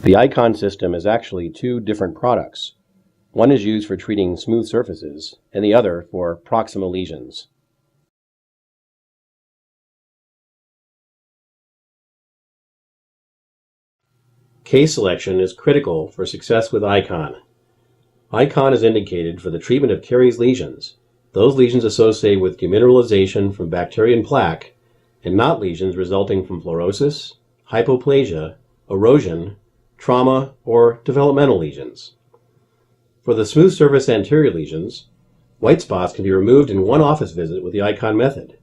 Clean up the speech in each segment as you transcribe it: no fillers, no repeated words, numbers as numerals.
The Icon system is actually two different products. One is used for treating smooth surfaces, and the other for proximal lesions. Case selection is critical for success with Icon. Icon is indicated for the treatment of caries lesions, those lesions associated with demineralization from bacterial plaque, and not lesions resulting from fluorosis, hypoplasia, erosion, trauma, or developmental lesions. For the smooth surface anterior lesions, white spots can be removed in one office visit with the Icon method.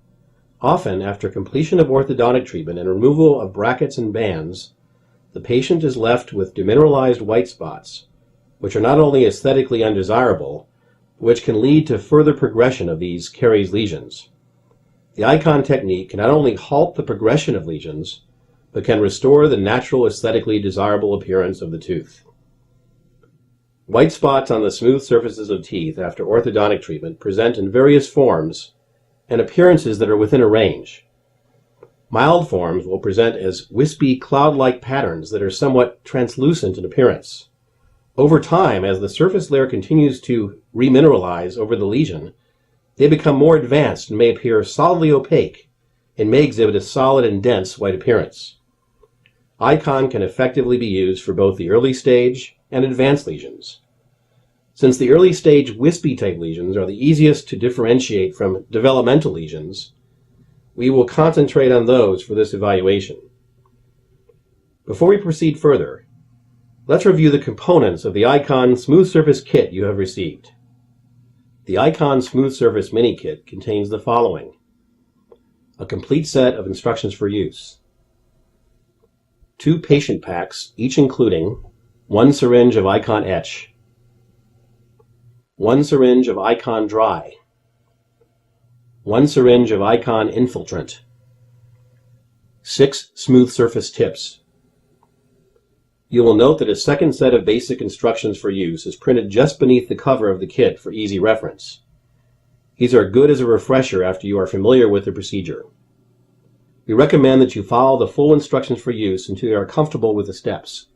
Often, after completion of orthodontic treatment and removal of brackets and bands, the patient is left with demineralized white spots, which are not only aesthetically undesirable, but which can lead to further progression of these caries lesions. The Icon technique can not only halt the progression of lesions, but can restore the natural aesthetically desirable appearance of the tooth. White spots on the smooth surfaces of teeth after orthodontic treatment present in various forms and appearances that are within a range. Mild forms will present as wispy cloud-like patterns that are somewhat translucent in appearance. Over time, as the surface layer continues to remineralize over the lesion, they become more advanced and may appear solidly opaque and may exhibit a solid and dense white appearance. Icon can effectively be used for both the early stage and advanced lesions. Since the early stage wispy type lesions are the easiest to differentiate from developmental lesions, we will concentrate on those for this evaluation. Before we proceed further, let's review the components of the Icon Smooth Surface Kit you have received. The Icon Smooth Surface Mini Kit contains the following: a complete set of instructions for use, 2 patient packs, each including 1 syringe of Icon Etch, 1 syringe of Icon Dry, 1 syringe of Icon Infiltrant, 6 smooth surface tips. You will note that a second set of basic instructions for use is printed just beneath the cover of the kit for easy reference. These are good as a refresher after you are familiar with the procedure. We recommend that you follow the full instructions for use until you are comfortable with the steps.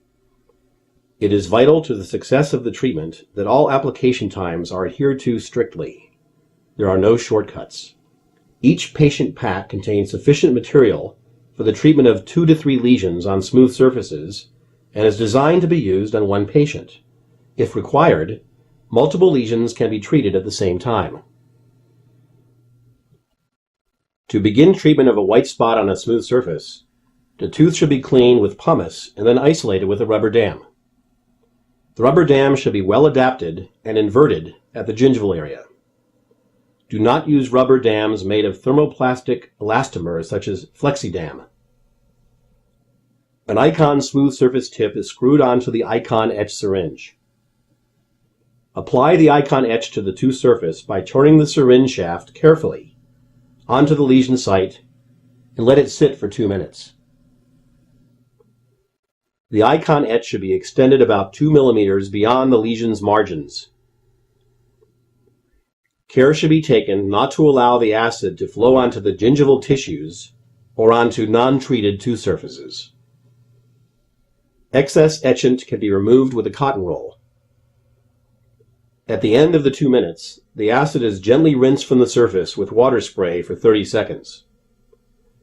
It is vital to the success of the treatment that all application times are adhered to strictly. There are no shortcuts. Each patient pack contains sufficient material for the treatment of 2 to 3 lesions on smooth surfaces and is designed to be used on one patient. If required, multiple lesions can be treated at the same time. To begin treatment of a white spot on a smooth surface, the tooth should be cleaned with pumice and then isolated with a rubber dam. The rubber dam should be well adapted and inverted at the gingival area. Do not use rubber dams made of thermoplastic elastomers such as FlexiDam. An Icon smooth surface tip is screwed onto the Icon Etch syringe. Apply the Icon Etch to the tooth surface by turning the syringe shaft carefully onto the lesion site and let it sit for 2 minutes. The Icon Etch should be extended about 2 millimeters beyond the lesion's margins. Care should be taken not to allow the acid to flow onto the gingival tissues or onto non-treated tooth surfaces. Excess etchant can be removed with a cotton roll. At the end of the 2 minutes, the acid is gently rinsed from the surface with water spray for 30 seconds,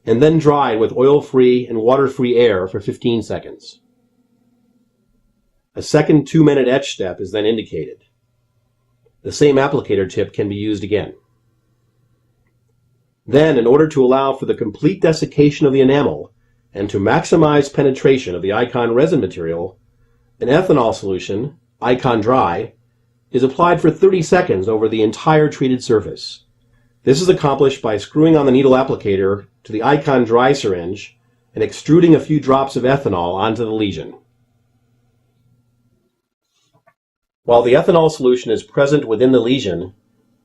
and then dried with oil-free and water-free air for 15 seconds. A second 2-minute etch step is then indicated. The same applicator tip can be used again. Then, in order to allow for the complete desiccation of the enamel and to maximize penetration of the Icon resin material, an ethanol solution, Icon Dry, is applied for 30 seconds over the entire treated surface. This is accomplished by screwing on the needle applicator to the Icon Dry syringe and extruding a few drops of ethanol onto the lesion. While the ethanol solution is present within the lesion,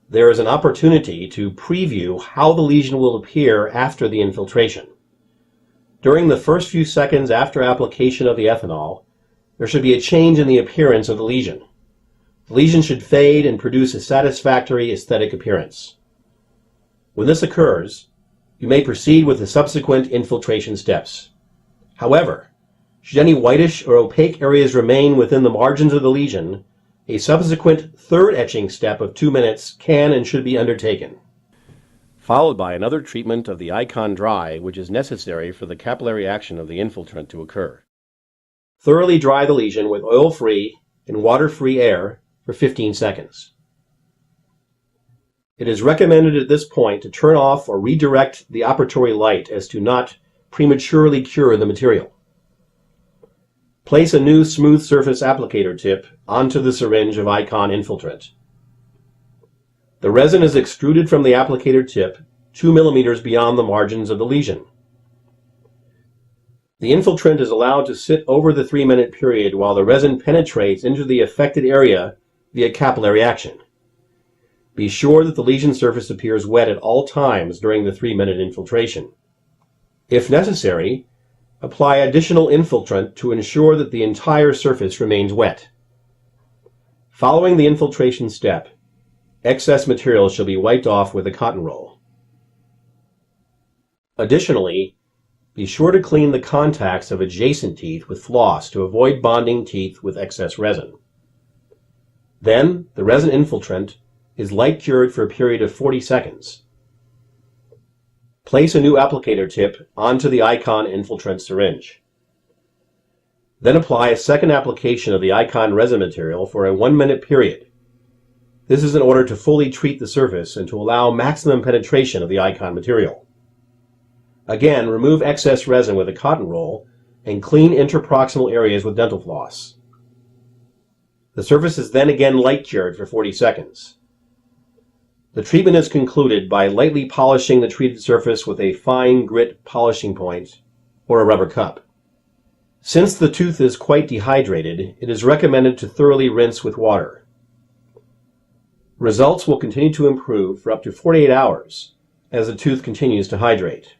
there is an opportunity to preview how the lesion will appear after the infiltration. During the first few seconds after application of the ethanol, there should be a change in the appearance of the lesion. The lesion should fade and produce a satisfactory aesthetic appearance. When this occurs, you may proceed with the subsequent infiltration steps. However, Should any whitish or opaque areas remain within the margins of the lesion, a subsequent third etching step of 2 minutes can and should be undertaken, followed by another treatment of the icon dry, which is necessary for the capillary action of the infiltrant to occur. Thoroughly dry the lesion with oil-free and water-free air for 15 seconds. It is recommended at this point to turn off or redirect the operatory light as to not prematurely cure the material. Place a new smooth surface applicator tip onto the syringe of icon infiltrant. The resin is extruded from the applicator tip 2 millimeters beyond the margins of the lesion. The infiltrant is allowed to sit over the 3-minute period while the resin penetrates into the affected area via capillary action. Be sure that the lesion surface appears wet at all times during the 3-minute infiltration. If necessary, apply additional infiltrant to ensure that the entire surface remains wet. Following the infiltration step, excess material shall be wiped off with a cotton roll. Additionally, be sure to clean the contacts of adjacent teeth with floss to avoid bonding teeth with excess resin. Then, the resin infiltrant is light cured for a period of 40 seconds. Place a new applicator tip onto the icon infiltrant syringe. Then apply a second application of the icon resin material for a 1-minute period. This is in order to fully treat the surface and to allow maximum penetration of the icon material. Again, remove excess resin with a cotton roll and clean interproximal areas with dental floss. The surface is then again light cured for 40 seconds. The treatment is concluded by lightly polishing the treated surface with a fine grit polishing point or a rubber cup. Since the tooth is quite dehydrated, it is recommended to thoroughly rinse with water. Results will continue to improve for up to 48 hours as the tooth continues to hydrate.